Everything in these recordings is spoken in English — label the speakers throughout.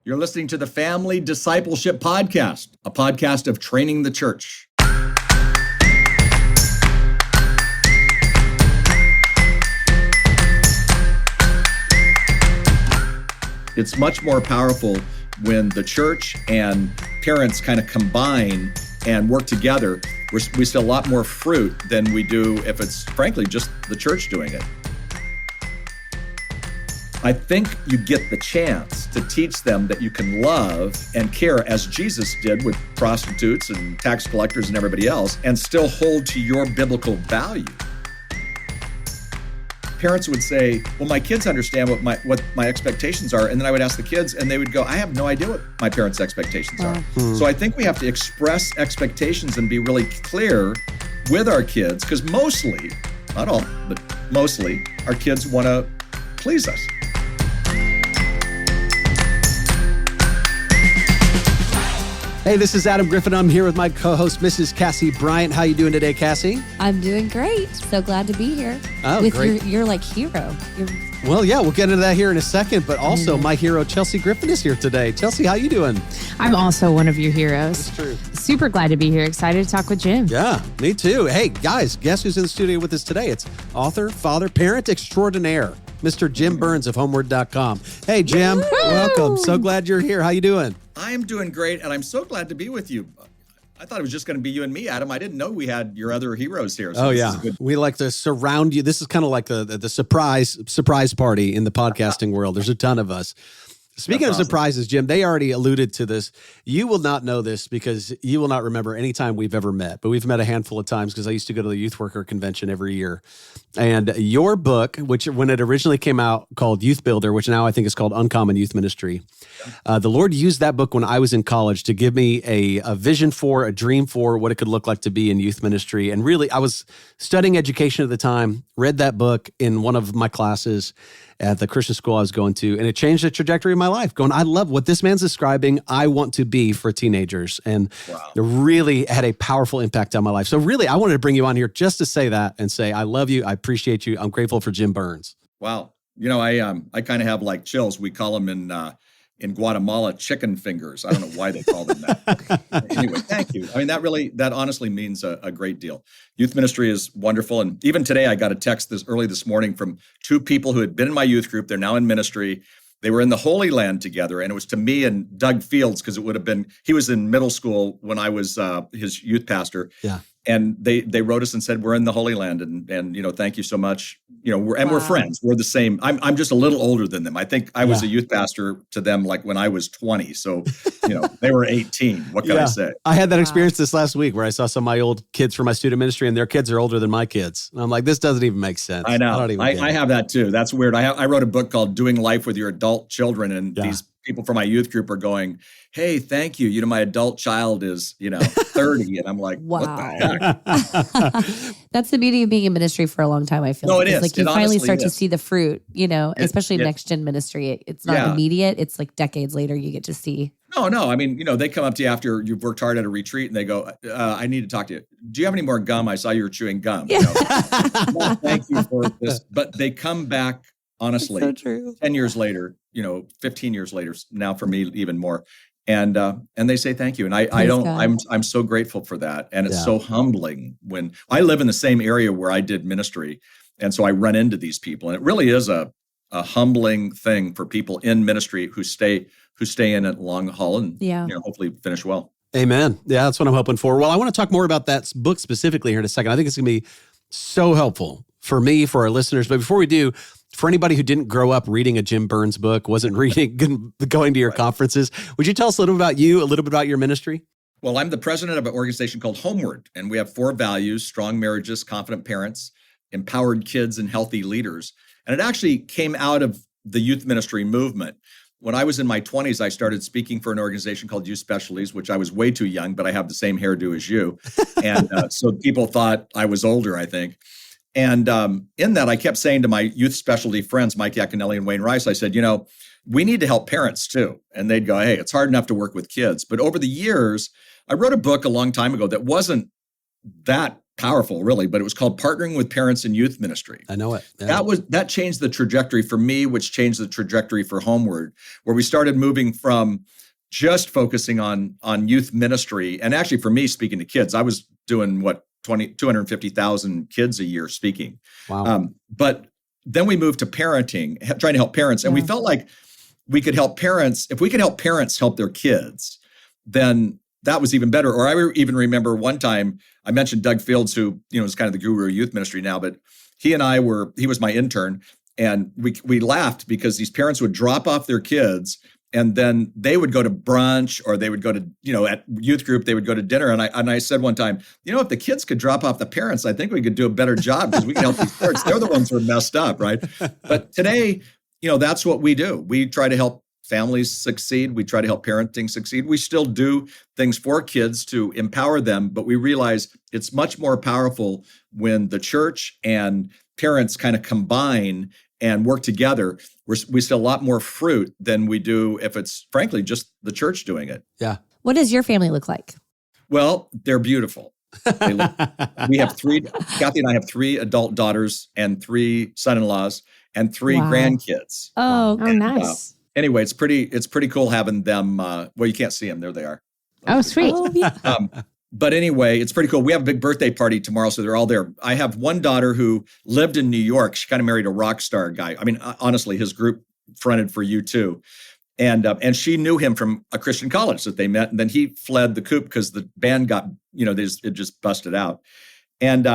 Speaker 1: You're listening to the Family Discipleship Podcast, a podcast of training the church. It's much more powerful when the church and parents kind of combine and work together. We see a lot more fruit than we do if it's, frankly, just the church doing it. I think you get the chance to teach them that you can love and care as Jesus did with prostitutes and tax collectors and everybody else, and still hold to your biblical value. Parents would say, well, my kids understand what my expectations are. And then I would ask the kids and they would go, I have no idea what my parents' expectations are. So I think we have to express expectations and be really clear with our kids, because mostly, not all, but mostly, our kids want to please us.
Speaker 2: Hey, this is Adam Griffin. I'm here with my co-host, Mrs. Cassie Bryant. How you doing today, Cassie?
Speaker 3: I'm doing great. So glad to be here.
Speaker 2: Oh,
Speaker 3: with
Speaker 2: great.
Speaker 3: Your like hero.
Speaker 2: Well, yeah, we'll get into that here in a second. But also, my hero, Chelsea Griffin, is here today. Chelsea, how you doing?
Speaker 4: I'm also one of your heroes.
Speaker 2: That's true.
Speaker 4: Super glad to be here. Excited to talk with Jim.
Speaker 2: Yeah, me too. Hey, guys, guess who's in the studio with us today? It's author, father, parent extraordinaire, Mr. Jim Burns of Homeward.com. Hey, Jim, welcome. So glad you're here. How you doing?
Speaker 1: I am doing great, and I'm so glad to be with you. I thought it was just going to be you and me, Adam. I didn't know we had your other heroes here. So
Speaker 2: We like to surround you. This is kind of like the surprise party in the podcasting world. There's a ton of us. Speaking of surprises, Jim, they already alluded to this. You will not know this because you will not remember any time we've ever met, but we've met a handful of times because I used to go to the youth worker convention every year. And your book, which when it originally came out called Youth Builder, which now I think is called Uncommon Youth Ministry, the Lord used that book when I was in college to give me a vision for, a dream for what it could look like to be in youth ministry. And really, I was studying education at the time, read that book in one of my classes at the Christian school I was going to, and it changed the trajectory of my life. Going, I love what this man's describing. I want to be for teenagers. And it really had a powerful impact on my life. So really, I wanted to bring you on here just to say that and say, I love you. I appreciate you. I'm grateful for Jim Burns.
Speaker 1: Wow. You know, I kind of have like chills. We call them in Guatemala chicken fingers. I don't know why they call them that. Anyway, thank you. I mean, that honestly means a great deal. Youth ministry is wonderful. And even today, I got a text early this morning from two people who had been in my youth group. They're now in ministry. They were in the Holy Land together. And it was to me and Doug Fields, because he was in middle school when I was his youth pastor. Yeah. And they wrote us and said, we're in the Holy Land, and you know, thank you so much. You know, we're friends. We're the same. I'm just a little older than them. I think I was a youth pastor to them like when I was 20. So, you know, they were 18. What can I say?
Speaker 2: I had that experience this last week where I saw some of my old kids from my student ministry, and their kids are older than my kids. And I'm like, this doesn't even make sense.
Speaker 1: I know. I have that too. That's weird. I wrote a book called Doing Life with Your Adult Children, and these people from my youth group are going, hey, thank you. You know, my adult child is, 30. And I'm like, wow. What the heck?
Speaker 3: That's the beauty of being in ministry for a long time, I feel.
Speaker 1: No, it is.
Speaker 3: Like you finally start to see the fruit, especially next gen ministry. It's not immediate. It's like decades later you get to see.
Speaker 1: No. I mean, they come up to you after you've worked hard at a retreat and they go, I need to talk to you. Do you have any more gum? I saw you were chewing gum.
Speaker 3: Yeah.
Speaker 1: Well, thank you for this. But they come back, honestly,
Speaker 3: so true.
Speaker 1: 10 years later, 15 years later, now for me, even more. And they say thank you. And I'm so grateful for that. And it's so humbling when I live in the same area where I did ministry. And so I run into these people, and it really is a humbling thing for people in ministry who stay in it long haul and hopefully finish well.
Speaker 2: Amen. Yeah, that's what I'm hoping for. Well, I want to talk more about that book specifically here in a second. I think it's going to be so helpful for me, for our listeners. But before we do, for anybody who didn't grow up reading a Jim Burns book, wasn't going to your conferences, would you tell us a little bit about you, a little bit about your ministry?
Speaker 1: Well, I'm the president of an organization called Homeward, and we have 4 values: strong marriages, confident parents, empowered kids, and healthy leaders. And it actually came out of the youth ministry movement. When I was in my 20s, I started speaking for an organization called Youth Specialties, which I was way too young, but I have the same hairdo as you. And so people thought I was older, I think. And in that, I kept saying to my youth specialty friends, Mike Yaconelli and Wayne Rice, I said, we need to help parents too. And they'd go, hey, it's hard enough to work with kids. But over the years, I wrote a book a long time ago that wasn't that powerful, really, but it was called Partnering with Parents in Youth Ministry.
Speaker 2: I know it. Yeah.
Speaker 1: That changed the trajectory for me, which changed the trajectory for Homeward, where we started moving from just focusing on youth ministry. And actually, for me, speaking to kids, I was doing 250,000 kids a year speaking.
Speaker 2: Wow.
Speaker 1: But then we moved to parenting, trying to help parents. And we felt like we could help parents. If we could help parents help their kids, then that was even better. Or I even remember one time I mentioned Doug Fields, who, is kind of the guru of youth ministry now, but he was my intern. And we laughed because these parents would drop off their kids and then they would go to brunch, or they would go to, at youth group, they would go to dinner. And I said one time, if the kids could drop off the parents, I think we could do a better job because we can help these parents. They're the ones who are messed up, right? But today, that's what we do. We try to help families succeed. We try to help parenting succeed. We still do things for kids to empower them, but we realize it's much more powerful when the church and parents kind of combine and work together. We see a lot more fruit than we do if it's, frankly, just the church doing it.
Speaker 2: Yeah.
Speaker 3: What does your family look like?
Speaker 1: Well, they're beautiful. We have Kathy and I have 3 adult daughters and 3 son-in-laws and 3 grandkids.
Speaker 3: Oh,
Speaker 4: nice.
Speaker 1: Anyway, it's pretty cool having them. Well, you can't see them. There they are.
Speaker 4: Oh, sweet.
Speaker 3: Oh, yeah.
Speaker 1: But anyway, it's pretty cool. We have a big birthday party tomorrow, so they're all there. I have one daughter who lived in New York. She kind of married a rock star guy. I mean, honestly, his group fronted for U2. And she knew him from a Christian college that they met. And then he fled the coop because the band got, it just busted out. And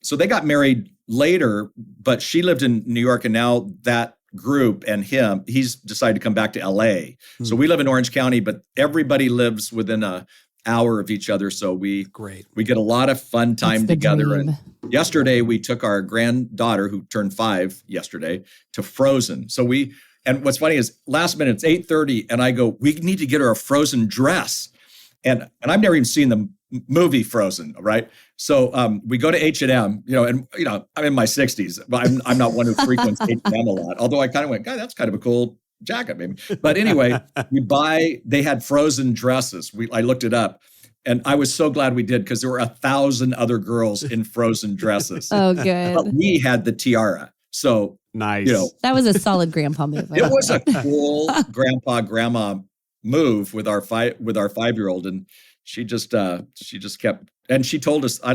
Speaker 1: so they got married later, but she lived in New York. And now that group and he's decided to come back to LA. So we live in Orange County, but everybody lives within a hour of each other. So we get a lot of fun time together.
Speaker 3: Dream.
Speaker 1: And yesterday we took our granddaughter, who turned 5 yesterday, to Frozen. And what's funny is last minute, it's 8:30, and I go, we need to get her a Frozen dress. And I've never even seen the movie Frozen, right? So we go to H&M, and I'm in my 60s, but I'm not one who frequents H&M a lot. Although I kind of went, God, that's kind of a cool jacket, maybe. But anyway, they had Frozen dresses. I looked it up. And I was so glad we did, because there were 1,000 other girls in Frozen dresses.
Speaker 3: Oh, good.
Speaker 1: But we had the tiara. So
Speaker 2: nice.
Speaker 3: That was a solid grandpa move.
Speaker 1: It was a cool grandma move with our 5-year-old, and she just kept. And she told us, I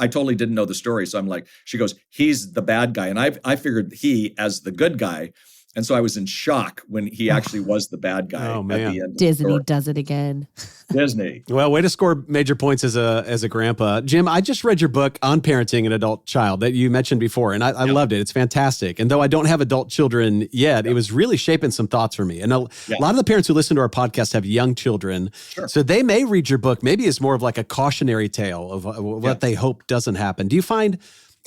Speaker 1: totally didn't know the story, so I'm like, she goes, he's the bad guy, and I figured he as the good guy. And so I was in shock when he actually was the bad guy at the end.
Speaker 3: Disney does it again.
Speaker 1: Disney.
Speaker 2: Well, way to score major points as a grandpa. Jim, I just read your book on parenting an adult child that you mentioned before, and I loved it. It's fantastic. And though I don't have adult children yet, it was really shaping some thoughts for me. And a lot of the parents who listen to our podcast have young children. Sure. So they may read your book maybe as more of like a cautionary tale of what they hope doesn't happen. Do you find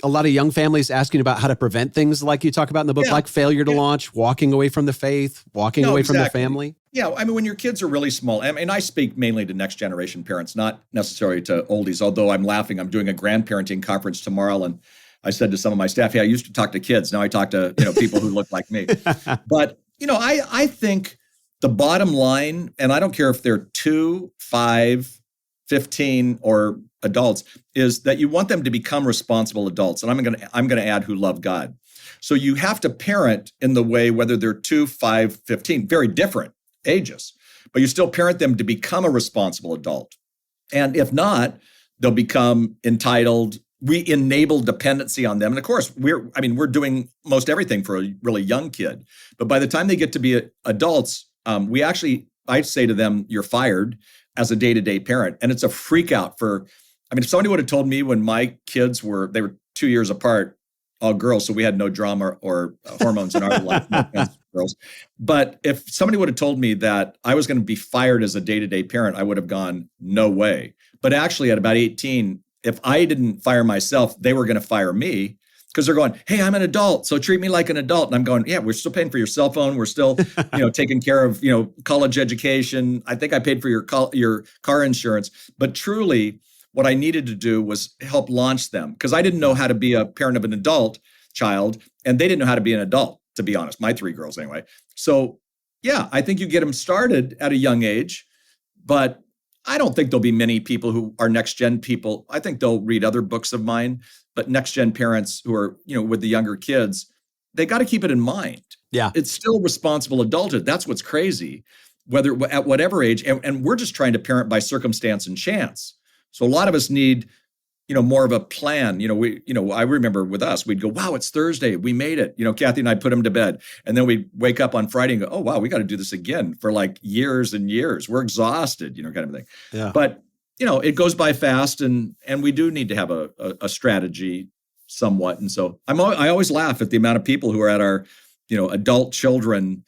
Speaker 2: a lot of young families asking about how to prevent things like you talk about in the book, like failure to launch, walking away from the faith, walking away from their family?
Speaker 1: Yeah, I mean, when your kids are really small, and I speak mainly to next generation parents, not necessarily to oldies, although I'm laughing. I'm doing a grandparenting conference tomorrow, and I said to some of my staff, hey, I used to talk to kids. Now I talk to people who look like me. But, I think the bottom line, and I don't care if they're 2, 5, 15, or adults, is that you want them to become responsible adults. And I'm going to add who love God. So you have to parent in the way, whether they're 2, 5, 15, very different ages, but you still parent them to become a responsible adult. And if not, they'll become entitled. We enable dependency on them. And of course, we're doing most everything for a really young kid. But by the time they get to be adults, I say to them, you're fired as a day-to-day parent. And it's a freak out if somebody would have told me when my kids they were 2 years apart, all girls, so we had no drama or hormones in our life, no girls. But if somebody would have told me that I was going to be fired as a day-to-day parent, I would have gone, no way. But actually at about 18, if I didn't fire myself, they were going to fire me, because they're going, hey, I'm an adult, so treat me like an adult. And I'm going, yeah, we're still paying for your cell phone. We're still, taking care of, college education. I think I paid for your car insurance. But truly, what I needed to do was help launch them, because I didn't know how to be a parent of an adult child, and they didn't know how to be an adult, to be honest, my 3 girls anyway. So yeah, I think you get them started at a young age, but I don't think there'll be many people who are next gen people. I think they'll read other books of mine, but next gen parents who are, with the younger kids, they got to keep it in mind.
Speaker 2: Yeah.
Speaker 1: It's still responsible adulthood. That's what's crazy, whether at whatever age. And we're just trying to parent by circumstance and chance. So a lot of us need, more of a plan. I remember with us, we'd go, wow, it's Thursday. We made it. Kathy and I put them to bed. And then we'd wake up on Friday and go, oh, wow, we got to do this again for like years and years. We're exhausted, kind of thing.
Speaker 2: Yeah.
Speaker 1: But, it goes by fast and we do need to have a strategy somewhat. And so I always laugh at the amount of people who are at our, adult children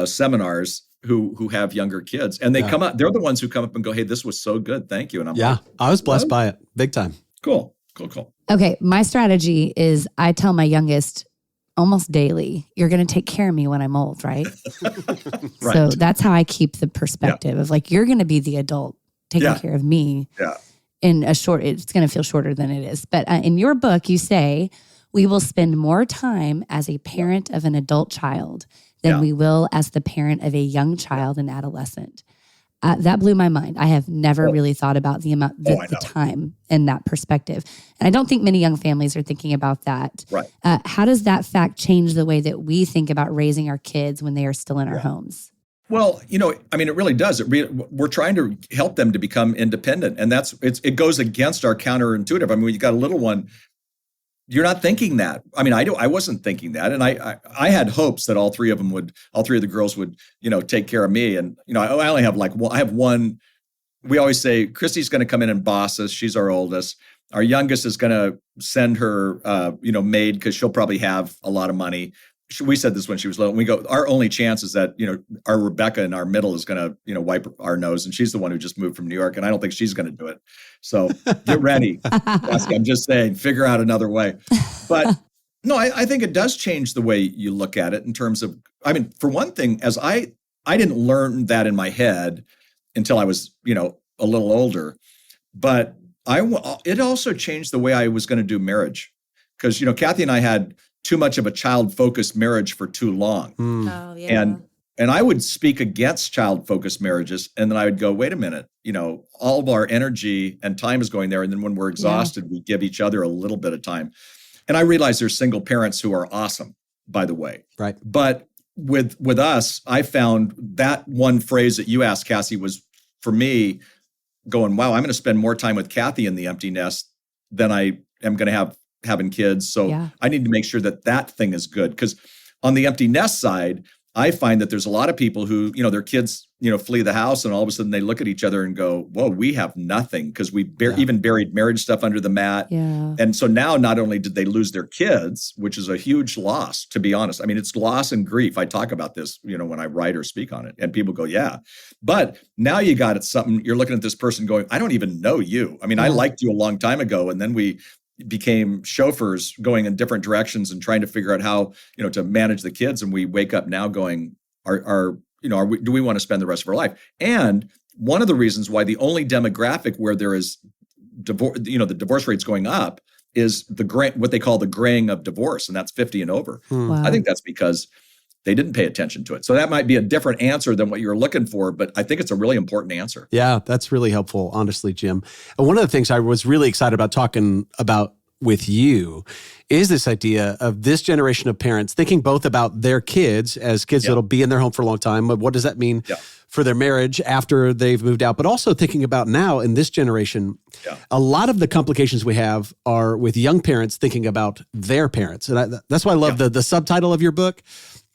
Speaker 1: seminars who have younger kids, and they come up, they're the ones who come up and go, hey, this was so good. Thank you. And I'm like,
Speaker 2: I was blessed by it big time.
Speaker 1: Cool.
Speaker 3: Okay. My strategy is I tell my youngest almost daily, you're going to take care of me when I'm old, right?
Speaker 1: Right.
Speaker 3: So that's how I keep the perspective of like, you're going to be the adult taking care of me.
Speaker 1: Yeah.
Speaker 3: In it's going to feel shorter than it is. But in your book, you say, we will spend more time as a parent of an adult child than we will as the parent of a young child and adolescent. That blew my mind. I have never really thought about the amount, the time in that perspective. And I don't think many young families are thinking about that.
Speaker 1: Right.
Speaker 3: How does that fact change the way that we think about raising our kids when they are still in our homes?
Speaker 1: Well, it really does. We're trying to help them to become independent. And it goes against our counterintuitive. When you got a little one, you're not thinking that. I wasn't thinking that. And I had hopes that all three of the girls would, take care of me. And, I only have I have one. We always say Christy's going to come in and boss us. She's our oldest. Our youngest is going to send her, maid because she'll probably have a lot of money. We said this when she was little. And we go, our only chance is that, our Rebecca in our middle is going to, wipe our nose. And she's the one who just moved from New York. And I don't think she's going to do it. So get ready. I'm just saying, figure out another way. But no, I think it does change the way you look at it in terms of, for one thing, as I didn't learn that in my head until I was, a little older. But it also changed the way I was going to do marriage. Because, Kathy and I had too much of a child-focused marriage for too long.
Speaker 3: Oh, yeah.
Speaker 1: And I would speak against child-focused marriages. And then I would go, wait a minute, all of our energy and time is going there. And then when we're exhausted, we give each other a little bit of time. And I realize there's single parents who are awesome, by the way.
Speaker 2: Right.
Speaker 1: But with us, I found that one phrase that you asked, Cassie, was for me going, wow, I'm going to spend more time with Kathy in the empty nest than I am going to have having kids. So I need to make sure that thing is good. Because on the empty nest side, I find that there's a lot of people who, their kids, flee the house and all of a sudden they look at each other and go, whoa, we have nothing because we even buried marriage stuff under the mat.
Speaker 3: Yeah.
Speaker 1: And so now not only did they lose their kids, which is a huge loss, to be honest. It's loss and grief. I talk about this, when I write or speak on it and people go, yeah. But now you got it something, you're looking at this person going, I don't even know you. I liked you a long time ago. And then we became chauffeurs going in different directions and trying to figure out how, to manage the kids. And we wake up now going, do we want to spend the rest of our life? And one of the reasons why the only demographic where there is divorce, the divorce rate's going up is what they call the graying of divorce. And that's 50 and over.
Speaker 3: Wow.
Speaker 1: I think that's because they didn't pay attention to it. So that might be a different answer than what you're looking for, but I think it's a really important answer.
Speaker 2: Yeah, that's really helpful, honestly, Jim. And one of the things I was really excited about talking about with you is this idea of this generation of parents thinking both about their kids as kids that'll be in their home for a long time. But what does that mean for their marriage after they've moved out? But also thinking about now in this generation, a lot of the complications we have are with young parents thinking about their parents. And that's why I love the subtitle of your book,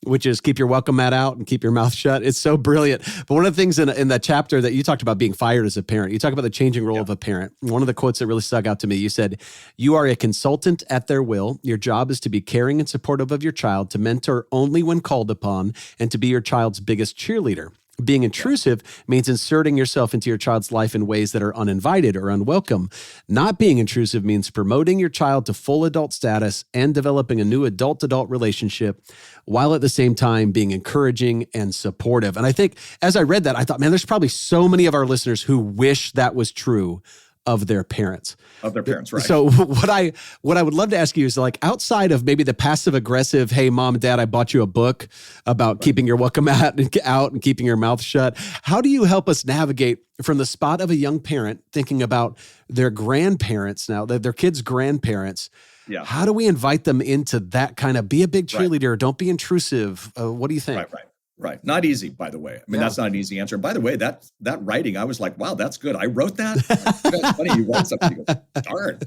Speaker 2: which is keep your welcome mat out and keep your mouth shut. It's so brilliant. But one of the things in that chapter that you talked about being fired as a parent, you talk about the changing role of a parent. One of the quotes that really stuck out to me, you said, you are a consultant at their will. Your job is to be caring and supportive of your child, to mentor only when called upon, and to be your child's biggest cheerleader. Being intrusive means inserting yourself into your child's life in ways that are uninvited or unwelcome. Not being intrusive means promoting your child to full adult status and developing a new adult-adult relationship, while at the same time being encouraging and supportive. And I think as I read that, I thought, man, there's probably so many of our listeners who wish that was true of their parents.
Speaker 1: Right.
Speaker 2: So what I would love to ask you is, like, outside of maybe the passive aggressive, hey, mom and dad, I bought you a book about keeping your welcome out and keeping your mouth shut. How do you help us navigate from the spot of a young parent thinking about their grandparents now, their kids' grandparents?
Speaker 1: Yeah.
Speaker 2: How do we invite them into that kind of, be a big cheerleader, don't be intrusive? What do you think?
Speaker 1: Right. Not easy, by the way. I mean, that's not an easy answer. And by the way, that writing, I was like, wow, that's good. I wrote that. That's funny. You wrote something. You go, darn.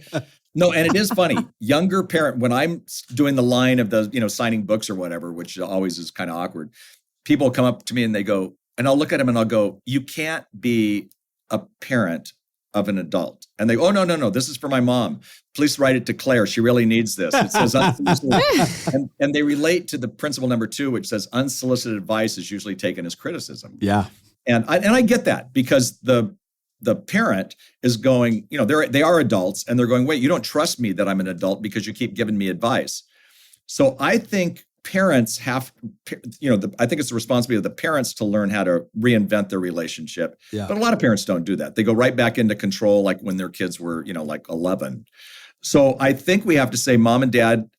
Speaker 1: No, and it is funny. Younger parent, when I'm doing the line of the, signing books or whatever, which always is kind of awkward, people come up to me and they go, and I'll look at them and I'll go, you can't be a parent of an adult. And they go, oh, no, this is for my mom. Please write it to Claire. She really needs this. It says unsolicited. and they relate to the principle number 2, which says unsolicited advice is usually taken as criticism.
Speaker 2: Yeah.
Speaker 1: And I get that, because the parent is going, they are adults, and they're going, wait, you don't trust me that I'm an adult because you keep giving me advice. So I think parents have, I think it's the responsibility of the parents to learn how to reinvent their relationship.
Speaker 2: Yeah.
Speaker 1: But a lot of parents don't do that. They go right back into control, like when their kids were, like 11. So I think we have to say, mom and dad,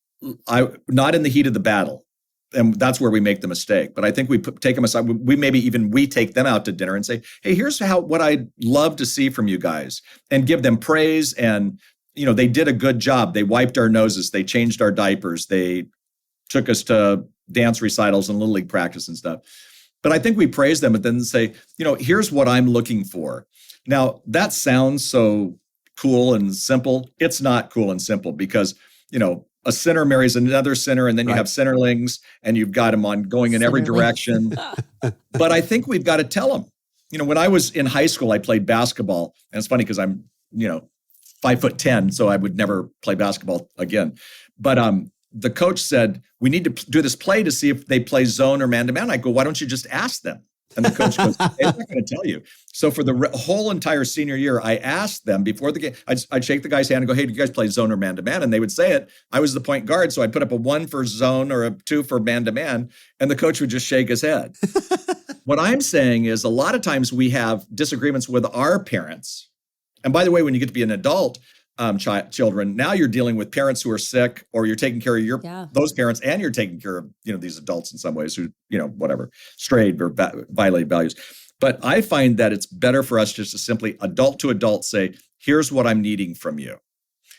Speaker 1: not in the heat of the battle. And that's where we make the mistake. But I think we take them aside. We take them out to dinner and say, hey, here's what I'd love to see from you guys, and give them praise. And, they did a good job. They wiped our noses. They changed our diapers. They took us to dance recitals and Little League practice and stuff. But I think we praise them and then say, here's what I'm looking for. Now, that sounds so cool and simple. It's not cool and simple, because, a sinner marries another sinner, and then you have sinnerlings, and you've got them going in every direction. But I think we've got to tell them. When I was in high school, I played basketball. And it's funny because I'm, 5'10", so I would never play basketball again. But the coach said, we need to do this play to see if they play zone or man-to-man. I go, why don't you just ask them? And the coach goes, hey, I'm not going to tell you. So for the whole entire senior year, I asked them before the game. I'd shake the guy's hand and go, hey, do you guys play zone or man-to-man? And they would say it. I was the point guard, so I'd put up a 1 for zone or a 2 for man-to-man, and the coach would just shake his head. What I'm saying is, a lot of times we have disagreements with our parents. And by the way, when you get to be an adult, children, now you're dealing with parents who are sick, or you're taking care of those parents, and you're taking care of, these adults in some ways who, whatever, strayed or violated values. But I find that it's better for us just to simply adult to adult say, here's what I'm needing from you.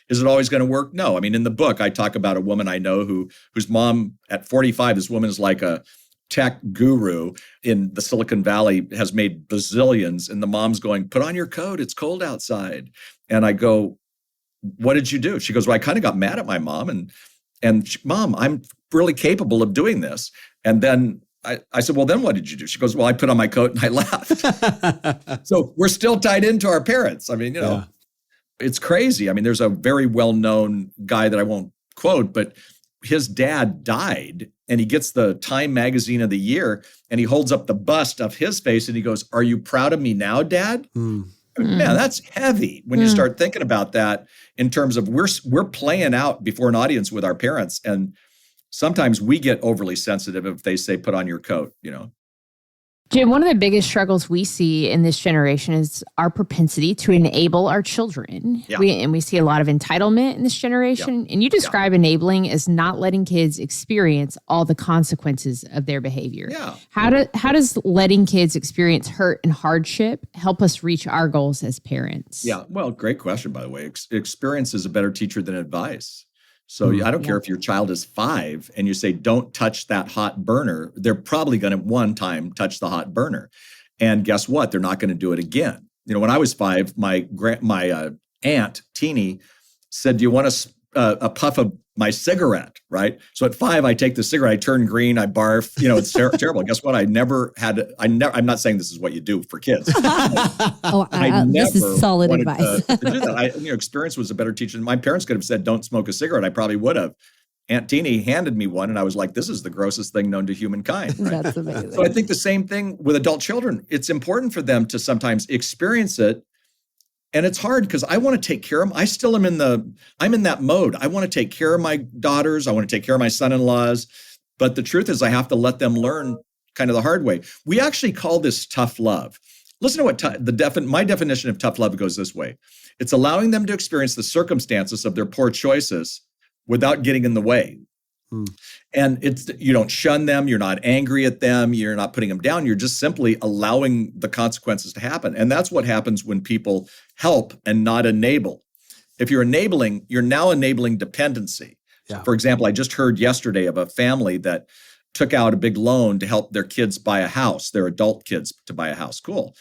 Speaker 1: Is it always going to work? No. I mean, in the book, I talk about a woman I know whose mom at 45, this woman is like a tech guru in the Silicon Valley, has made bazillions, and the mom's going, put on your coat, it's cold outside. And I go, what did you do? She goes, well, I kind of got mad at my mom and Mom, I'm really capable of doing this. And then I said, well, then what did you do? She goes, well, I put on my coat and I left. So we're still tied into our parents. I mean, It's crazy. I mean, there's a very well-known guy that I won't quote, but his dad died, and he gets the Time magazine of the year, and he holds up the bust of his face and he goes, are you proud of me now, Dad? Man, that's heavy when you start thinking about that in terms of we're playing out before an audience with our parents. And sometimes we get overly sensitive if they say, put on your coat,
Speaker 4: Jim, one of the biggest struggles we see in this generation is our propensity to enable our children.
Speaker 1: Yeah.
Speaker 4: We see a lot of entitlement in this generation. And you describe enabling as not letting kids experience all the consequences of their behavior.
Speaker 1: Yeah.
Speaker 4: How does letting kids experience hurt and hardship help us reach our goals as parents?
Speaker 1: Yeah, well, great question, by the way. Experience is a better teacher than advice. So I don't care if your child is 5 and you say, don't touch that hot burner. They're probably going to one time touch the hot burner. And guess what? They're not going to do it again. When I was 5, my aunt, Teeny, said, do you want a puff of my cigarette, right? So at 5, I take the cigarette, I turn green, I barf, it's terrible. Guess what? I'm not saying this is what you do for kids.
Speaker 3: This is solid advice.
Speaker 1: To do that. Experience was a better teacher. My parents could have said, don't smoke a cigarette. I probably would have. Aunt Teeny handed me one, and I was like, this is the grossest thing known to humankind. Right? That's amazing. So I think the same thing with adult children. It's important for them to sometimes experience it. And it's hard because I want to take care of them. I still am I'm in that mode. I want to take care of my daughters. I want to take care of my son-in-laws. But the truth is I have to let them learn kind of the hard way. We actually call this tough love. Listen to what my definition of tough love goes this way. It's allowing them to experience the circumstances of their poor choices without getting in the way. And you don't shun them. You're not angry at them. You're not putting them down. You're just simply allowing the consequences to happen. And that's what happens when people help and not enable. If you're enabling, you're now enabling dependency.
Speaker 2: Yeah.
Speaker 1: For example, I just heard yesterday of a family that took out a big loan to help their kids buy a house, their adult kids to buy a house. Cool.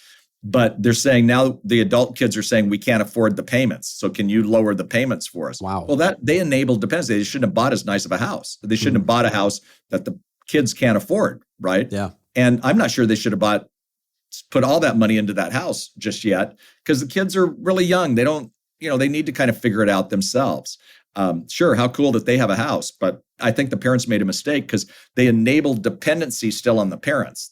Speaker 1: But they're saying now the adult kids are saying we can't afford the payments. So can you lower the payments for us?
Speaker 2: Wow.
Speaker 1: Well, they enabled dependency. They shouldn't have bought as nice of a house. They shouldn't have bought a house that the kids can't afford, right?
Speaker 2: Yeah.
Speaker 1: And I'm not sure they should have put all that money into that house just yet, because the kids are really young. They don't, they need to kind of figure it out themselves. Sure, how cool that they have a house, but I think the parents made a mistake because they enabled dependency still on the parents.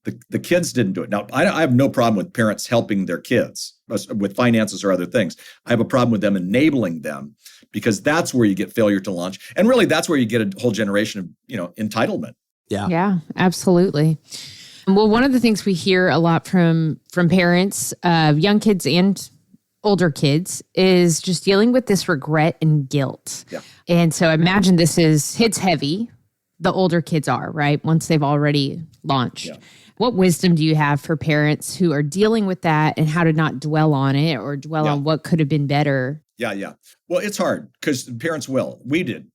Speaker 1: The kids didn't do it. Now, I have no problem with parents helping their kids with finances or other things. I have a problem with them enabling them, because that's where you get failure to launch. And really, that's where you get a whole generation of, entitlement.
Speaker 2: Yeah.
Speaker 4: Yeah, absolutely. Well, one of the things we hear a lot from parents of young kids and older kids is just dealing with this regret and guilt.
Speaker 1: Yeah.
Speaker 4: And so I imagine this hits heavy. The older kids are, right? Once they've already launched.
Speaker 1: Yeah.
Speaker 4: What wisdom do you have for parents who are dealing with that, and how to not dwell on it or dwell on what could have been better?
Speaker 1: Yeah. Well, it's hard because parents will. We did.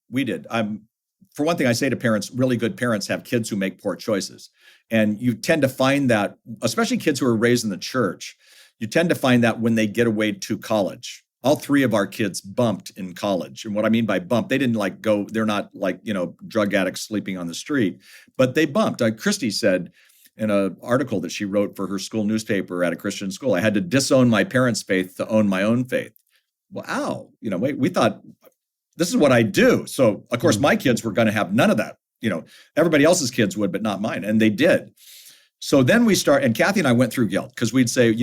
Speaker 1: For one thing, I say to parents, really good parents have kids who make poor choices. And you tend to find that, especially kids who are raised in the church, you tend to find that when they get away to college. All three of our kids bumped in college. And what I mean by bump, they didn't they're not drug addicts sleeping on the street, but they bumped. Christy said in an article that she wrote for her school newspaper at a Christian school, I had to disown my parents' faith to own my own faith. Wow. We thought this is what I do. So of course my kids were going to have none of that. Everybody else's kids would, but not mine. And they did. So then and Kathy and I went through guilt because we'd say,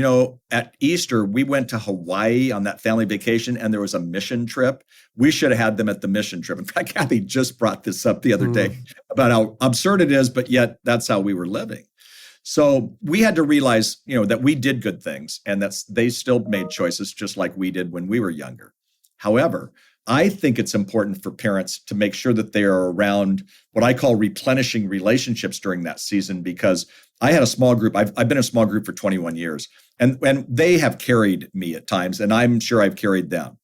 Speaker 1: at Easter, we went to Hawaii on that family vacation and there was a mission trip. We should have had them at the mission trip. In fact, Kathy just brought this up the other day about how absurd it is, but yet that's how we were living. So we had to realize, that we did good things and they still made choices just like we did when we were younger. However, I think it's important for parents to make sure that they are around what I call replenishing relationships during that season, because I had a small group. I've been in a small group for 21 years, and they have carried me at times, and I'm sure I've carried them.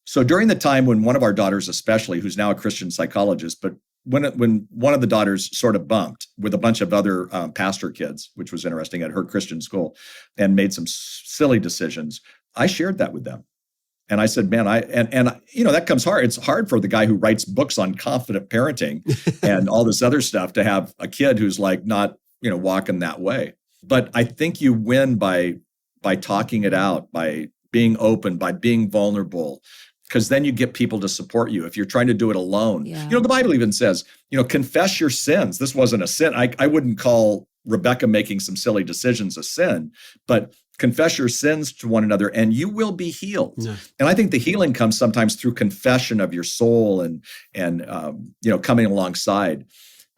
Speaker 1: So during the time when one of our daughters, especially, who's now a Christian psychologist, but when one of the daughters sort of bumped with a bunch of other pastor kids, which was interesting at her Christian school, and made some silly decisions, I shared that with them. And I said, man, that comes hard. It's hard for the guy who writes books on confident parenting and all this other stuff to have a kid who's not, walking that way. But I think you win by talking it out, by being open, by being vulnerable, because then you get people to support you. If you're trying to do it alone, the Bible even says, confess your sins. This wasn't a sin. I wouldn't call Rebecca making some silly decisions a sin, but confess your sins to one another and you will be healed. Yeah. And I think the healing comes sometimes through confession of your soul and coming alongside.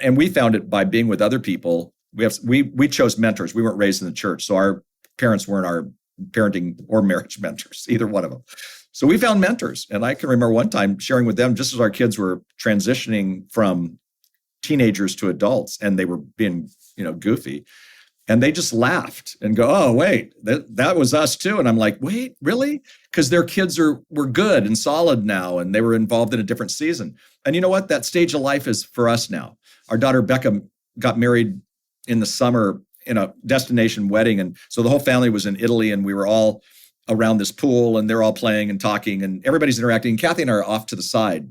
Speaker 1: And we found it by being with other people. We chose mentors. We weren't raised in the church, so our parents weren't our parenting or marriage mentors, either one of them. So we found mentors. And I can remember one time sharing with them, just as our kids were transitioning from teenagers to adults and they were being, goofy. And they just laughed and go, oh, wait, that was us too. And I'm like, wait, really? Because their kids were good and solid now, and they were involved in a different season. And you know what? That stage of life is for us now. Our daughter Becca got married in the summer in a destination wedding. And so the whole family was in Italy, and we were all around this pool, and they're all playing and talking, and everybody's interacting. And Kathy and I are off to the side.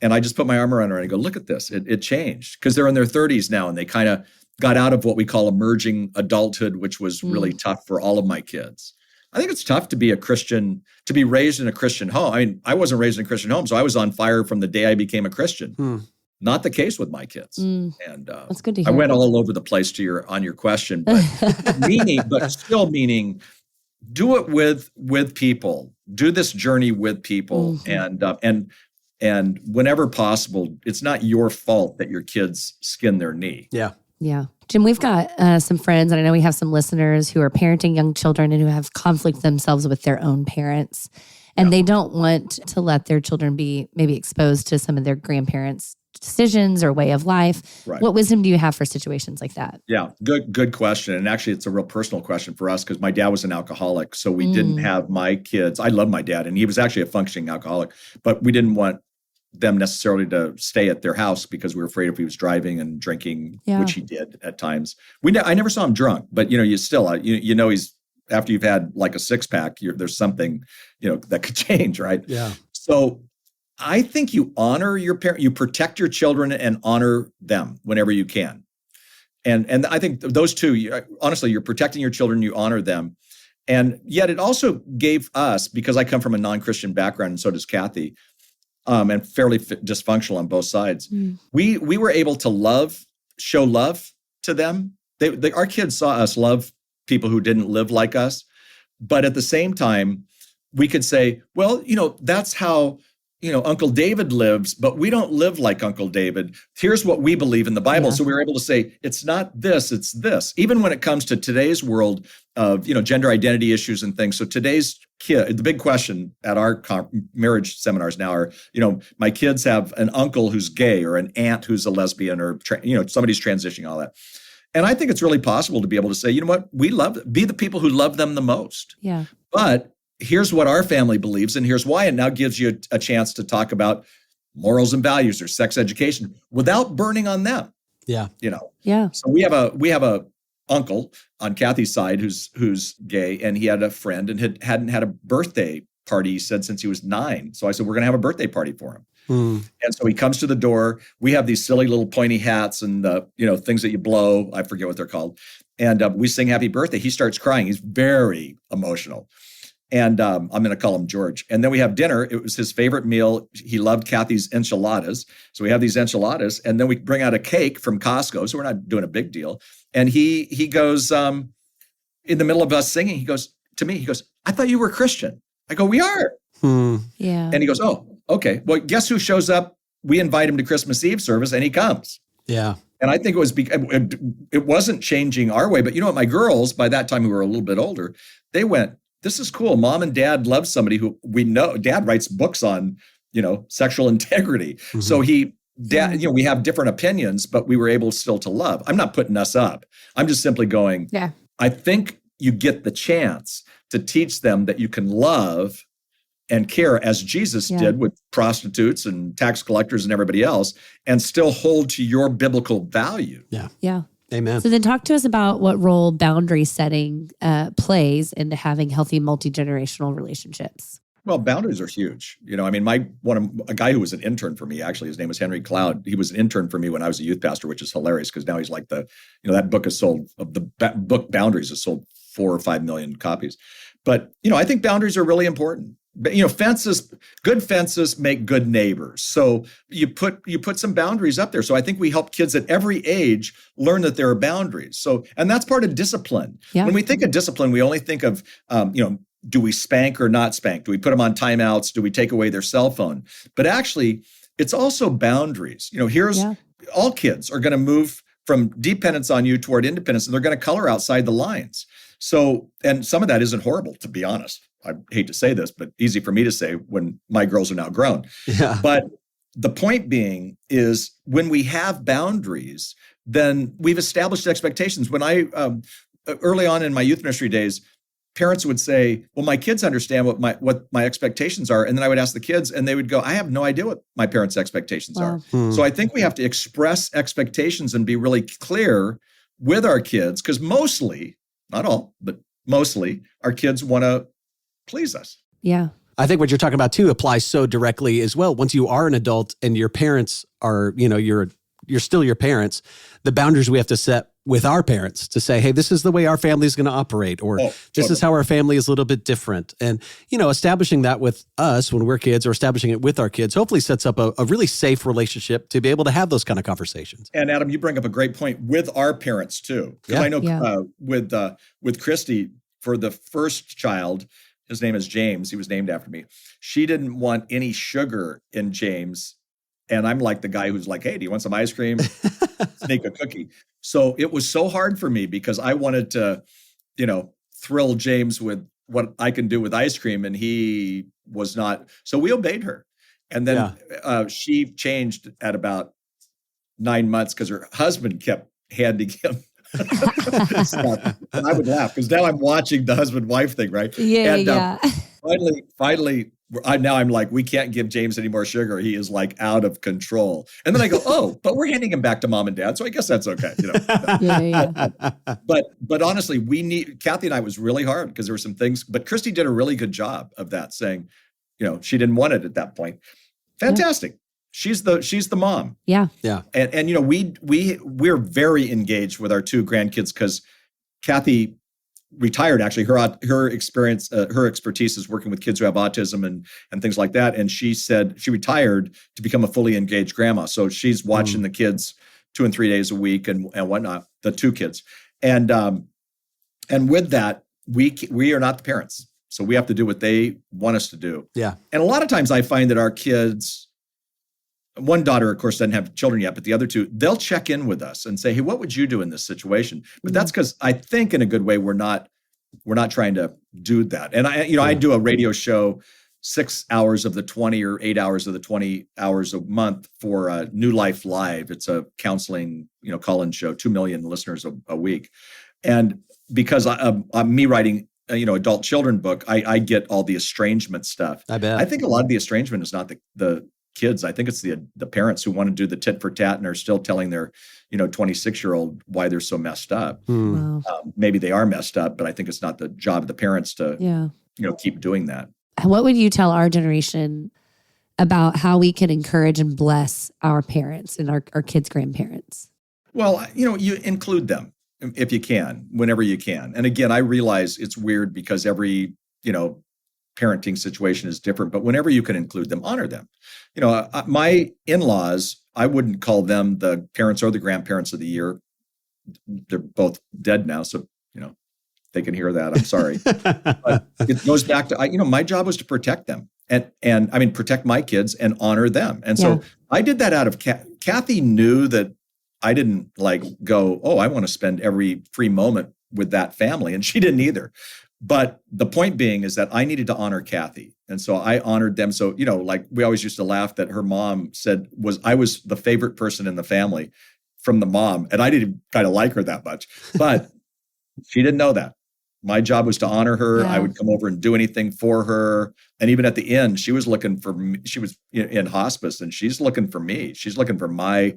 Speaker 1: And I just put my arm around her and I go, look at this. It changed, because they're in their 30s now, and they kind of got out of what we call emerging adulthood, which was really tough for all of my kids. I think it's tough to be a Christian, to be raised in a Christian home. I mean, I wasn't raised in a Christian home, so I was on fire from the day I became a Christian. Not the case with my kids. And
Speaker 3: that's good to hear.
Speaker 1: I went all over the place on your question, but still meaning, do it with people. Do this journey with people, and whenever possible, it's not your fault that your kids skin their knee.
Speaker 2: Yeah.
Speaker 3: Yeah. Jim, we've got some friends, and I know we have some listeners who are parenting young children and who have conflict themselves with their own parents. And they don't want to let their children be maybe exposed to some of their grandparents' decisions or way of life.
Speaker 1: Right.
Speaker 3: What wisdom do you have for situations like that?
Speaker 1: Yeah, good question. And actually, it's a real personal question for us because my dad was an alcoholic. So we didn't have my kids. I love my dad, and he was actually a functioning alcoholic, but we didn't want them necessarily to stay at their house because we were afraid if he was driving and drinking, which he did at times. I never saw him drunk, but you still, he's, after you've had like a six pack, there's something, that could change. Right.
Speaker 2: Yeah.
Speaker 1: So I think you honor your parent, you protect your children and honor them whenever you can. And I think those two, honestly, you're protecting your children, you honor them. And yet it also gave us, because I come from a non-Christian background and so does Kathy, and fairly dysfunctional on both sides. We were able to show love to them. Our kids saw us love people who didn't live like us. But at the same time, we could say, well, that's how, Uncle David lives, but we don't live like Uncle David. Here's what we believe in the Bible. Yeah. So we were able to say, it's not this, it's this. Even when it comes to today's world of, gender identity issues and things. So today's kid, the big question at our marriage seminars now are, my kids have an uncle who's gay or an aunt who's a lesbian or, somebody's transitioning, all that. And I think it's really possible to be able to say, you know what, be the people who love them the most.
Speaker 3: Yeah.
Speaker 1: But here's what our family believes, and here's why. It now gives you a chance to talk about morals and values or sex education without burning on them.
Speaker 2: Yeah.
Speaker 3: Yeah.
Speaker 1: So we have a uncle on Kathy's side who's gay, and he had a friend and hadn't had a birthday party, he said, since he was 9. So I said, we're going to have a birthday party for him. And so he comes to the door. We have these silly little pointy hats and things that you blow. I forget what they're called. And we sing happy birthday. He starts crying. He's very emotional. And I'm going to call him George. And then we have dinner. It was his favorite meal. He loved Kathy's enchiladas. So we have these enchiladas. And then we bring out a cake from Costco. So we're not doing a big deal. And he goes, in the middle of us singing, he goes to me, I thought you were Christian. I go, we are.
Speaker 3: Yeah.
Speaker 1: And he goes, oh, okay. Well, guess who shows up? We invite him to Christmas Eve service and he comes.
Speaker 2: Yeah.
Speaker 1: And I think it wasn't changing our way. But you know what? My girls, by that time, who were a little bit older, they went, this is cool. Mom and dad love somebody who we know. Dad writes books on, sexual integrity. So we have different opinions, but we were able still to love. I'm not putting us up. I'm just simply going, I think you get the chance to teach them that you can love and care as Jesus did with prostitutes and tax collectors and everybody else, and still hold to your biblical value.
Speaker 2: Yeah.
Speaker 3: Yeah.
Speaker 2: Amen.
Speaker 3: So then talk to us about what role boundary setting plays into having healthy multi-generational relationships.
Speaker 1: Well, boundaries are huge. A guy who was an intern for me, actually, his name was Henry Cloud. He was an intern for me when I was a youth pastor, which is hilarious because now he's like that book is sold, book Boundaries has sold 4 or 5 million copies. But, I think boundaries are really important. But, good fences make good neighbors. So you put some boundaries up there. So I think we help kids at every age learn that there are boundaries. So, and that's part of discipline. Yeah. When we think of discipline, we only think of, do we spank or not spank? Do we put them on timeouts? Do we take away their cell phone? But actually, it's also boundaries. All kids are going to move from dependence on you toward independence, and they're going to color outside the lines. So, and some of that isn't horrible, to be honest. I hate to say this, but easy for me to say when my girls are now grown. Yeah. But the point being is when we have boundaries, then we've established expectations. When I, early on in my youth ministry days, parents would say, well, my kids understand what my expectations are. And then I would ask the kids and they would go, I have no idea what my parents' expectations are. So I think we have to express expectations and be really clear with our kids because mostly, not all, but mostly our kids want to please us.
Speaker 3: Yeah.
Speaker 2: I think what you're talking about too applies so directly as well. Once you are an adult and your parents are, you're still your parents, the boundaries we have to set with our parents to say, hey, this is the way our family is going to operate, or this is how our family is a little bit different. And, establishing that with us when we're kids or establishing it with our kids hopefully sets up a really safe relationship to be able to have those kind of conversations.
Speaker 1: And Adam, you bring up a great point with our parents too. Because I know with Christy, for the first child, his name is James. He was named after me. She didn't want any sugar in James. And I'm like the guy who's like, hey, do you want some ice cream? Sneak a cookie. So it was so hard for me because I wanted to, thrill James with what I can do with ice cream, and he was not. So we obeyed her. And then she changed at about 9 months because her husband kept handing him stuff. And I would laugh because now I'm watching the husband-wife thing, right?
Speaker 3: Yeah.
Speaker 1: Finally, now I'm like, we can't give James any more sugar. He is like out of control. And then I go, oh, but we're handing him back to mom and dad, so I guess that's okay. But honestly, Kathy and I was really hard because there were some things. But Christy did a really good job of that, saying, she didn't want it at that point. Fantastic. She's the mom.
Speaker 3: Yeah.
Speaker 2: Yeah.
Speaker 1: And we're very engaged with our two grandkids because Kathy retired. Actually, her experience, her expertise is working with kids who have autism and things like that. And she said she retired to become a fully engaged grandma. So she's watching the kids 2 and 3 days a week and whatnot, the two kids. And with that, we are not the parents. So we have to do what they want us to do.
Speaker 2: Yeah.
Speaker 1: And a lot of times I find that our kids, one daughter, of course, doesn't have children yet, but the other two, they'll check in with us and say, hey, what would you do in this situation? But that's because I think in a good way, we're not trying to do that. And I do a radio show, 6 hours of the 20 or 8 hours of the 20 hours a month for New Life Live. It's a counseling, call-in show, 2 million listeners a week. And because I'm me writing, adult children book, I get all the estrangement stuff.
Speaker 2: I bet.
Speaker 1: I think a lot of the estrangement is not the kids. I think it's the parents who want to do the tit for tat and are still telling their, 26-year-old why they're so messed up.
Speaker 3: Wow.
Speaker 1: Maybe they are messed up, but I think it's not the job of the parents to, keep doing that.
Speaker 3: What would you tell our generation about how we can encourage and bless our parents and our kids' grandparents?
Speaker 1: Well, you include them if you can, whenever you can. And again, I realize it's weird because every, parenting situation is different, but whenever you can include them, honor them. My in-laws, I wouldn't call them the parents or the grandparents of the year. They're both dead now, so they can hear that. I'm sorry, but it goes back to my job was to protect them and I mean protect my kids and honor them. And so I did that out of Kathy knew that I didn't go, oh, I want to spend every free moment with that family, and she didn't either. But the point being is that I needed to honor Kathy. And so I honored them. So, we always used to laugh that her mom said I was the favorite person in the family from the mom. And I didn't kind of like her that much, but she didn't know that. My job was to honor her. Yeah. I would come over and do anything for her. And even at the end, she was looking for me. She was in hospice and she's looking for me. She's looking for my,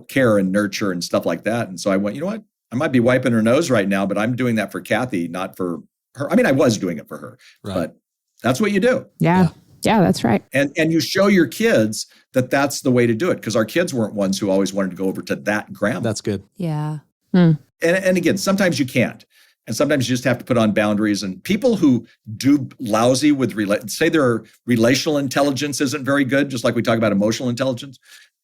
Speaker 1: care and nurture and stuff like that. And so I went, you know what? I might be wiping her nose right now, but I'm doing that for Kathy, not for her. I mean, I was doing it for her, but that's what you do.
Speaker 4: Yeah, that's right.
Speaker 1: And you show your kids that that's the way to do it because our kids weren't ones who always wanted to go over to that grandma.
Speaker 2: That's good.
Speaker 3: Yeah.
Speaker 1: And again, sometimes you can't. And sometimes you just have to put on boundaries. And people who do lousy with, say their relational intelligence isn't very good, just like we talk about emotional intelligence.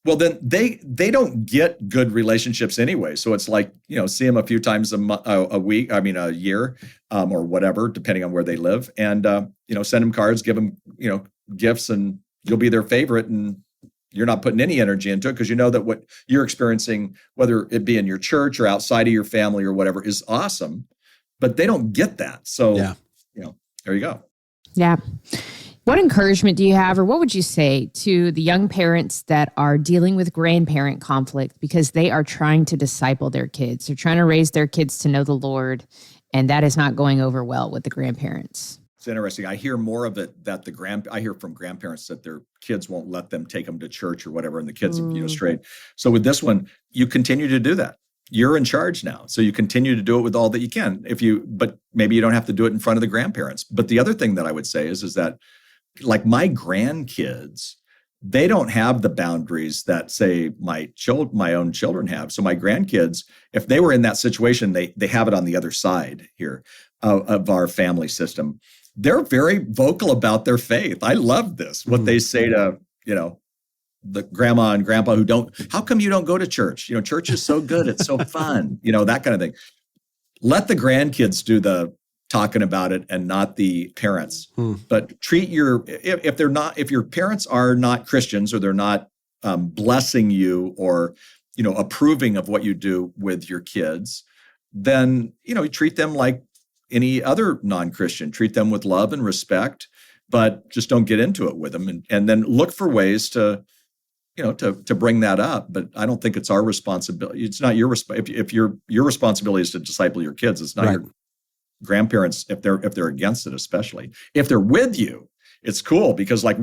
Speaker 1: Well, then they don't get good relationships anyway. So it's like, see them a few times a week, a year, or whatever, depending on where they live. And, send them cards, give them, gifts, and you'll be their favorite. And you're not putting any energy into it because you know that what you're experiencing, whether it be in your church or outside of your family or whatever, is awesome. But they don't get that. So, there you go.
Speaker 4: Yeah. What encouragement do you have, or what would you say to the young parents that are dealing with grandparent conflict because they are trying to disciple their kids? They're trying to raise their kids to know the Lord, and that is not going over well with the grandparents.
Speaker 1: It's interesting. I hear more of it that I hear from grandparents that their kids won't let them take them to church or whatever, and the kids are straight. So with this one, you continue to do that. You're in charge now. So you continue to do it with all that you can. But maybe you don't have to do it in front of the grandparents. But the other thing that I would say is that like my grandkids, they don't have the boundaries that say my own children have. So my grandkids, if they were in that situation, they have it on the other side here of our family system. They're very vocal about their faith. I love this, what they say to, the grandma and grandpa how come you don't go to church? Church is so good. It's so fun, that kind of thing. Let the grandkids do the talking about it and not the parents. But treat if your parents are not Christians or they're not blessing you or, approving of what you do with your kids, then, you treat them like any other non-Christian. Treat them with love and respect, but just don't get into it with them. And then look for ways to bring that up. But I don't think it's our responsibility. It's not your if your responsibility is to disciple your kids. It's not your grandparents if they're against it, especially if they're with you. It's cool because I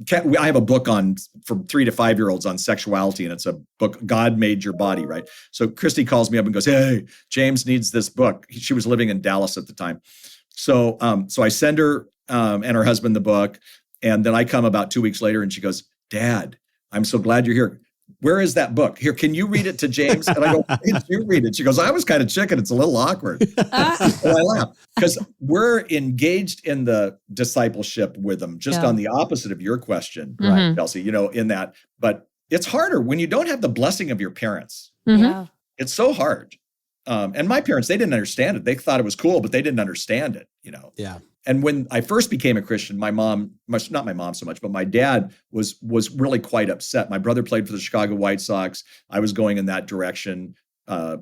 Speaker 1: have a book for 3 to 5 year olds on sexuality, and it's a book, God Made Your Body, right? So Christy calls me up and goes, "Hey, James needs this book." She was living in Dallas at the time. So I send her and her husband the book, and then I come about 2 weeks later and she goes, "Dad, I'm so glad you're here. Where is that book? Here, can you read it to James?" And I go, "Why did you read it?" She goes, "I was kind of chicken. It's a little awkward." And I laugh because we're engaged in the discipleship with them, just on the opposite of your question, right, Kelsey, in that. But it's harder when you don't have the blessing of your parents.
Speaker 3: Yeah.
Speaker 1: It's so hard. And my parents, they didn't understand it. They thought it was cool, but they didn't understand it,
Speaker 2: Yeah.
Speaker 1: And when I first became a Christian, my mom, not my mom so much, but my dad was really quite upset. My brother played for the Chicago White Sox. I was going in that direction to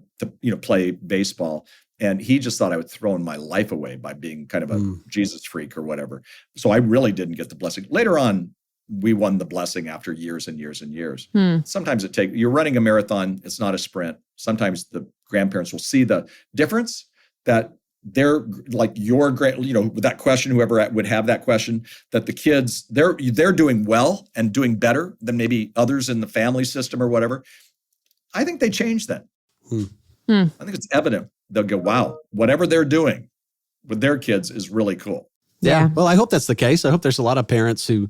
Speaker 1: play baseball. And he just thought I was throwing my life away by being kind of a Jesus freak or whatever. So I really didn't get the blessing. Later on, we won the blessing after years and years and years. Sometimes you're running a marathon. It's not a sprint. Sometimes the grandparents will see the difference that they're like your with that question, whoever would have that question, that the kids, they're doing well and doing better than maybe others in the family system or whatever. I think they change that. I think it's evident. They'll go, wow, whatever they're doing with their kids is really cool.
Speaker 2: Yeah. Well, I hope that's the case. I hope there's a lot of parents who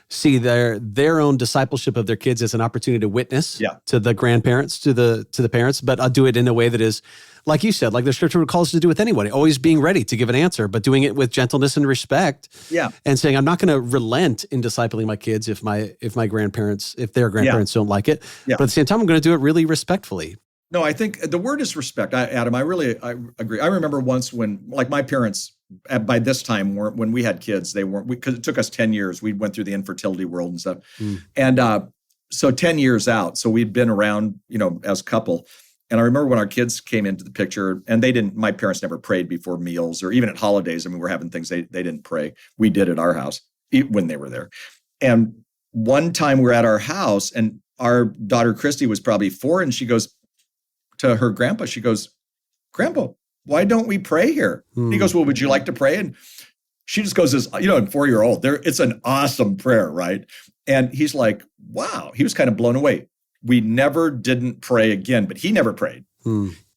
Speaker 2: see their own discipleship of their kids as an opportunity to witness to the grandparents, to the parents, but I'll do it in a way that is, like you said, like the scripture calls us to do with anybody, always being ready to give an answer, but doing it with gentleness and respect. Yeah. And saying, I'm not going to relent in discipling my kids if their grandparents don't like it. Yeah. But at the same time, I'm going to do it really respectfully.
Speaker 1: No, I think the word is respect. Adam, I agree. I remember once when, like, my parents, by this time, when we had kids, because it took us 10 years. We went through the infertility world and stuff. And so 10 years out, so we'd been around, as a couple. And I remember when our kids came into the picture, and my parents never prayed before meals or even at holidays. I mean, we're having things, they didn't pray. We did at our house when they were there. And one time we're at our house, and our daughter Christy was probably 4, and she goes to her grandpa, she goes, "Grandpa, why don't we pray here?" He goes, "Well, would you like to pray?" And she just goes, "This, a 4-year-old, it's an awesome prayer, right?" And he's like, wow, he was kind of blown away. We never didn't pray again, but he never prayed.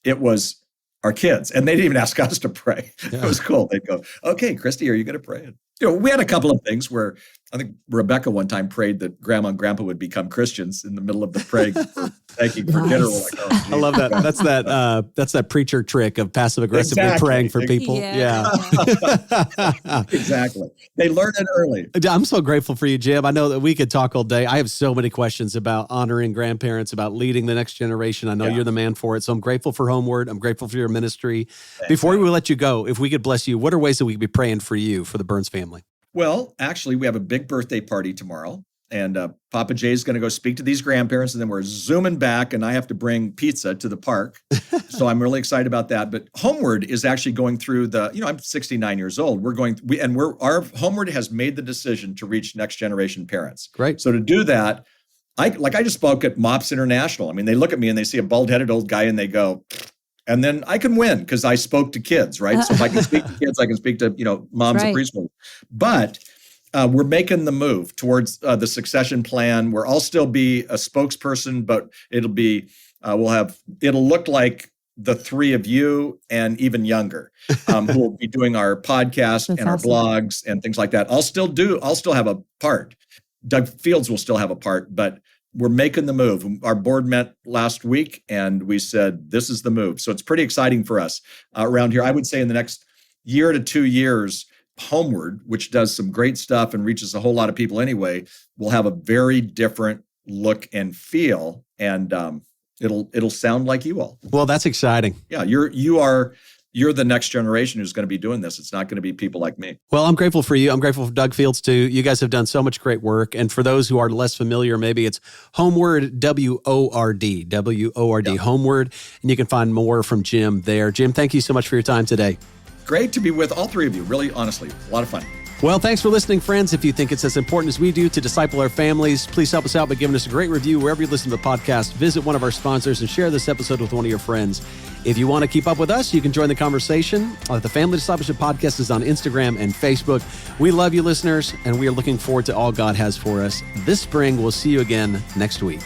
Speaker 1: It was our kids, and they didn't even ask us to pray. Yeah. It was cool. They'd go, "Okay, Christy, are you going to pray?" And, we had a couple of things where I think Rebecca one time prayed that Grandma and Grandpa would become Christians in the middle of the praying for thanking for dinner. We're like, oh,
Speaker 2: I love that. That's that preacher trick of passive aggressively praying for people. Yeah.
Speaker 1: Exactly. They learn it early.
Speaker 2: I'm so grateful for you, Jim. I know that we could talk all day. I have so many questions about honoring grandparents, about leading the next generation. I know you're the man for it. So I'm grateful for Homeward. I'm grateful for your ministry. Thanks. Before we let you go, if we could bless you, what are ways that we could be praying for you, for the Burns family?
Speaker 1: Well, actually, we have a big birthday party tomorrow, and Papa Jay's going to go speak to these grandparents, and then we're zooming back, and I have to bring pizza to the park. So I'm really excited about that. But Homeward is actually going through I'm 69 years old. Our Homeward has made the decision to reach next generation parents.
Speaker 2: Great.
Speaker 1: So to do that, I just spoke at MOPS International. I mean, they look at me and they see a bald-headed old guy, and they go, and then I can win because I spoke to kids, right? So if I can speak to kids, I can speak to, moms and preschool. But we're making the move towards the succession plan, where I'll still be a spokesperson, but it'll be, it'll look like the three of you and even younger, who will be doing our podcast and our blogs and things like that. I'll still have a part. Doug Fields will still have a part, but we're making the move. Our board met last week, and we said, this is the move. So it's pretty exciting for us around here. I would say in the next year to 2 years, Homeward, which does some great stuff and reaches a whole lot of people anyway, will have a very different look and feel, and it'll sound like you all.
Speaker 2: Well, that's exciting.
Speaker 1: Yeah, you are you're the next generation who's going to be doing this. It's not going to be people like me.
Speaker 2: Well, I'm grateful for you. I'm grateful for Doug Fields too. You guys have done so much great work. And for those who are less familiar, maybe it's Homeward, W-O-R-D, W-O-R-D,
Speaker 1: Yeah.
Speaker 2: Homeward. And you can find more from Jim there. Jim, thank you so much for your time today.
Speaker 1: Great to be with all three of you. Really, honestly, a lot of fun.
Speaker 2: Well, thanks for listening, friends. If you think it's as important as we do to disciple our families, please help us out by giving us a great review wherever you listen to the podcast. Visit one of our sponsors and share this episode with one of your friends. If you want to keep up with us, you can join the conversation. The Family Discipleship Podcast is on Instagram and Facebook. We love you, listeners, and we are looking forward to all God has for us this spring. We'll see you again next week.